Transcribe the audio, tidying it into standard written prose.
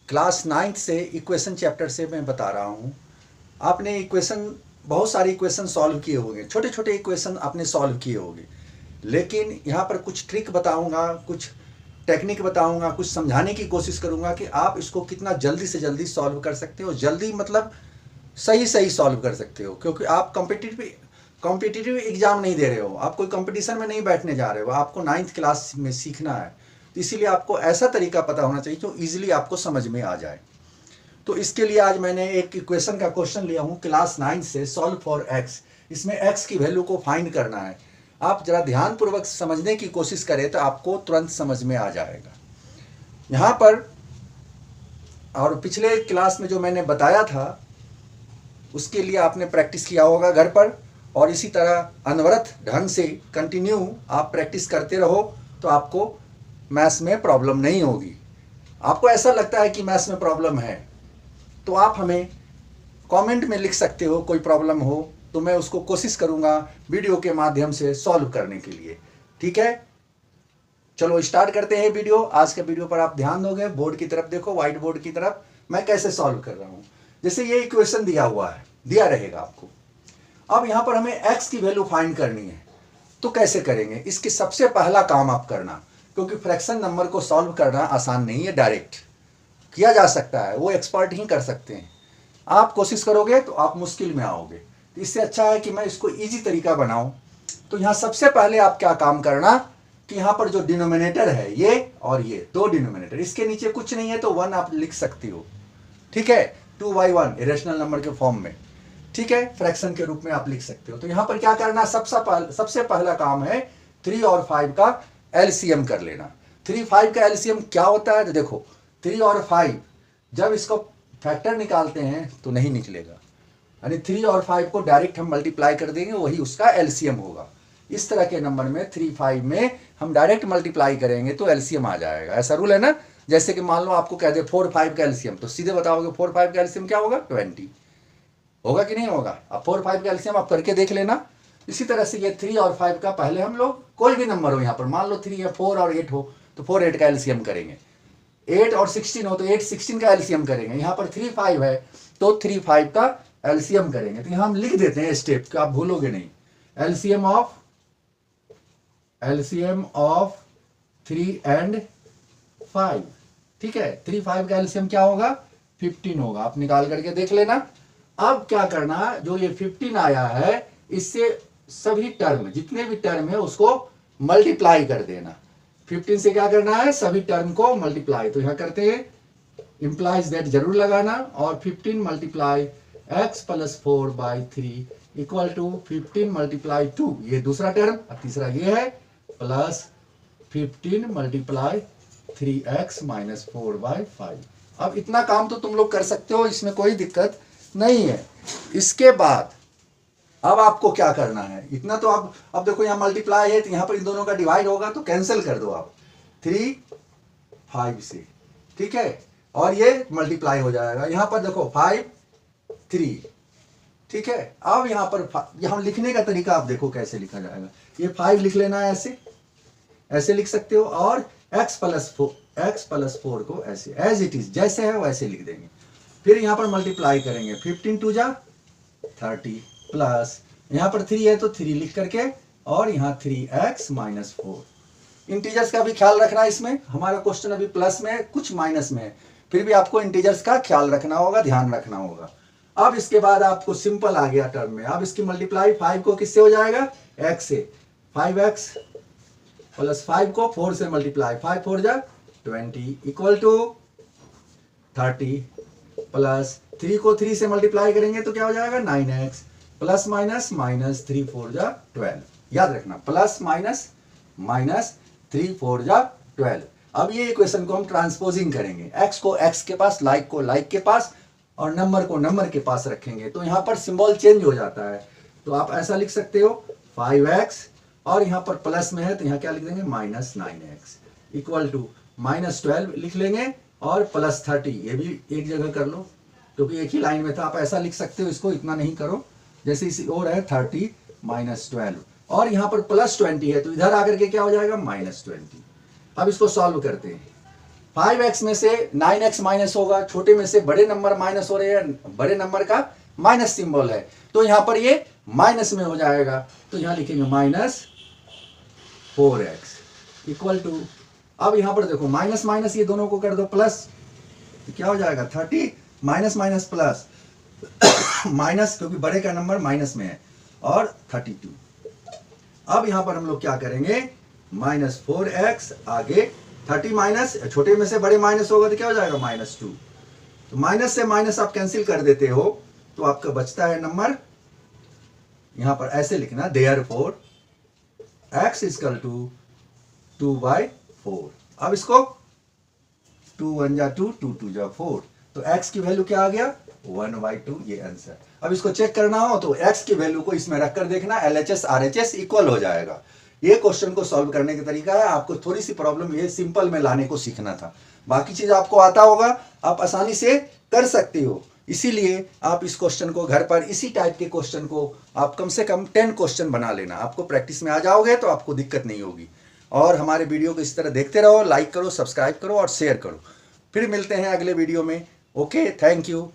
Class 9th से equation chapter से मैं बता रहा हूँ। आपने इक्वेशन बहुत सारे इक्वेशन सॉल्व किए होंगे, छोटे छोटे इक्वेशन आपने सॉल्व किए होंगे, लेकिन यहाँ पर कुछ ट्रिक बताऊँगा, कुछ टेक्निक बताऊँगा, कुछ समझाने की कोशिश करूँगा कि आप इसको कितना जल्दी से जल्दी सॉल्व कर सकते हो। जल्दी मतलब सही सही सॉल्व कर सकते हो, क्योंकि आप कॉम्पिटिटिव एग्जाम नहीं दे रहे हो, आप कोई कंपटीशन में नहीं बैठने जा रहे हो, आपको 9th क्लास में सीखना है। तो इसीलिए आपको ऐसा तरीका पता होना चाहिए जो ईजिली आपको समझ में आ जाए। तो इसके लिए आज मैंने एक इक्वेशन का क्वेश्चन लिया हूँ क्लास 9 से, सॉल्व फॉर एक्स। इसमें एक्स की वैल्यू को फाइंड करना है। आप जरा ध्यानपूर्वक समझने की कोशिश करें तो आपको तुरंत समझ में आ जाएगा। यहाँ पर और पिछले क्लास में जो मैंने बताया था उसके लिए आपने प्रैक्टिस किया होगा घर पर, और इसी तरह अनवरत ढंग से कंटिन्यू आप प्रैक्टिस करते रहो तो आपको मैथ्स में प्रॉब्लम नहीं होगी। आपको ऐसा लगता है कि मैथ्स में प्रॉब्लम है तो आप हमें कमेंट में लिख सकते हो, कोई प्रॉब्लम हो तो मैं उसको कोशिश करूंगा वीडियो के माध्यम से सॉल्व करने के लिए। ठीक है, चलो स्टार्ट करते हैं वीडियो। आज के वीडियो पर आप ध्यान दोगे, बोर्ड की तरफ देखो, व्हाइट बोर्ड की तरफ, मैं कैसे सॉल्व कर रहा हूं। जैसे ये इक्वेशन दिया हुआ है, दिया रहेगा आपको। अब यहां पर हमें x की वैल्यू फाइंड करनी है, तो कैसे करेंगे? इसके सबसे पहला काम आप करना, क्योंकि फ्रैक्शन नंबर को सॉल्व करना आसान नहीं है, डायरेक्ट किया जा सकता है, वो एक्सपर्ट ही कर सकते हैं। आप कोशिश करोगे तो आप मुश्किल में आओगे, तो इससे अच्छा है कि मैं इसको इजी तरीका बनाऊं। तो यहाँ सबसे पहले आप क्या काम करना कि यहाँ पर जो डिनोमिनेटर है ये और ये दो डिनोमिनेटर, इसके नीचे कुछ नहीं है तो 1 आप लिख सकती हो। ठीक है, 2/1 इरेशनल नंबर के फॉर्म में, ठीक है, फ्रैक्शन के रूप में आप लिख सकते हो। तो यहाँ पर क्या करना, सबसे पहला काम है 3 और 5 का एलसीएम कर लेना। 3, 5 का एलसीएम क्या होता है? तो देखो 3 और 5 जब इसको फैक्टर निकालते हैं तो नहीं निकलेगा, यानी 3 और 5 को डायरेक्ट हम मल्टीप्लाई कर देंगे, वही उसका एलसीएम होगा। इस तरह के नंबर में 3, 5 में हम डायरेक्ट मल्टीप्लाई करेंगे तो एलसीएम आ जाएगा। ऐसा रूल है ना। जैसे कि मान लो आपको कह दे 4, 5 का एलसीएम, तो सीधे बताओगे 4, 5 का एलसीएम क्या होगा? 20 होगा कि नहीं होगा? अब 4, 5 का एलसीएम आप करके देख लेना। इसी तरह से ये 3 और 5 का पहले हम लोग कोई भी नंबर हो, यहाँ पर मान लो 3 है, 4 और 8 हो तो 4, 8 का एलसीएम करेंगे। 8 और 16 हो तो 8, 16 का एलसीएम करेंगे। यहाँ पर 3, 5 है तो 3, 5 का एलसीएम करेंगे। तो यहाँ हम लिख देते हैं स्टेप कि आप भूलोगे नहीं। एलसीएम ऑफ 3 and 5, ठीक है। 3, 5 का एलसीएम क्या होगा? 15 होगा। आप निकाल करके देख लेना। अब क्या करना, जो ये 15 आया है इससे सभी टर्म, जितने भी टर्म है उसको मल्टीप्लाई कर देना। 15 से क्या करना है? सभी टर्म को मल्टीप्लाई। तो यहां करते हैं इंप्लाइज दैट जरूर लगाना, और 15 multiply x + 4/3 equal to 15 multiply 2, ये दूसरा टर्म। अब तीसरा ये है प्लस 15 मल्टीप्लाई 3x - 4/5। अब इतना काम तो तुम लोग कर सकते हो, इसमें कोई दिक्कत नहीं है। इसके बाद अब आपको क्या करना है, इतना तो अब देखो यहाँ मल्टीप्लाई है तो यहाँ पर इन दोनों का डिवाइड होगा तो कैंसिल कर दो आप 3, 5 से, ठीक है, और ये मल्टीप्लाई हो जाएगा। यहाँ पर देखो 5, 3, ठीक है। अब यहाँ पर यहाँ लिखने का तरीका आप देखो कैसे लिखा जाएगा। ये 5 लिख लेना है, ऐसे लिख सकते हो, और x + 4 को ऐसे एज इट इज जैसे है वैसे लिख देंगे। फिर यहाँ पर मल्टीप्लाई करेंगे, 15 2 जा 30 प्लस यहाँ पर 3 है तो 3 लिख करके, और यहाँ 3x - 4। इंटीजर्स का भी ख्याल रखना है इसमें। हमारा क्वेश्चन अभी प्लस में है, कुछ माइनस में है, फिर भी आपको इंटीजर्स का ख्याल रखना होगा, ध्यान रखना होगा। अब इसके बाद आपको सिंपल आ गया टर्म में। अब इसकी मल्टीप्लाई 5 को किससे हो जाएगा? x से। 5x प्लस 5 को 4 से मल्टीप्लाई, 5 4 जा 20 इक्वल टू 30 प्लस 3 को 3 से मल्टीप्लाई करेंगे तो क्या हो जाएगा? 9x प्लस माइनस -3 4 जा 12। याद रखना, प्लस माइनस 3 4 जा 12। अब ये इक्वेशन को हम ट्रांसपोजिंग करेंगे, x को x के पास, लाइक को लाइक के पास, और नंबर को नंबर के पास रखेंगे तो यहाँ पर सिंबल चेंज हो जाता है। तो आप ऐसा लिख सकते हो 5x, और यहाँ पर प्लस में है तो यहाँ क्या लिख देंगे? -9x इक्वल टू -12 लिख लेंगे, और प्लस 30, ये भी एक जगह कर लो क्योंकि एक ही लाइन में था। आप ऐसा लिख सकते हो, इसको इतना नहीं करो, जैसे इसी और है 30 -12, और यहाँ पर +20 है तो इधर आकर के क्या हो जाएगा? -20। अब इसको सॉल्व करते हैं। 5x में से 9x माइनस होगा, छोटे में से बड़े नंबर माइनस हो रहे हैं, बड़े नंबर का माइनस सिंबल है, तो यहां पर ये माइनस में हो जाएगा, तो यहां लिखेंगे -4x इक्वल टू, अब यहां पर देखो माइनस माइनस ये दोनों को कर दो प्लस, तो क्या हो जाएगा 30 माइनस माइनस प्लस माइनस, क्योंकि बड़े का नंबर माइनस में है, और 32। अब यहां पर हम लोग क्या करेंगे, -4x आगे 30 माइनस, छोटे में से बड़े माइनस होगा तो क्या हो जाएगा -2, तो माइनस से माइनस आप कैंसिल कर देते हो, तो आपका बचता है नंबर, यहां पर ऐसे लिखना therefore x इक्वल टू 2/4। अब इसको 2 1 जा 2, 2 2 जा 4, तो x की वैल्यू क्या आ गया 1/2, ये आंसर। अब इसको चेक करना हो तो x की वैल्यू को इसमें रखकर देखना, LHS RHS इक्वल हो जाएगा। ये क्वेश्चन को सॉल्व करने का तरीका है, आपको थोड़ी सी प्रॉब्लम ये सिंपल में लाने को सीखना था, बाकी चीज आपको आता होगा, आप आसानी से कर सकते हो। इसीलिए आप इस क्वेश्चन को घर पर, इसी टाइप के क्वेश्चन को आप कम से कम 10 क्वेश्चन बना लेना, आपको प्रैक्टिस में आ जाओगे तो आपको दिक्कत नहीं होगी। और हमारे वीडियो को इस तरह देखते रहो, लाइक करो, सब्सक्राइब करो और शेयर करो। फिर मिलते हैं अगले वीडियो में। Okay, thank you.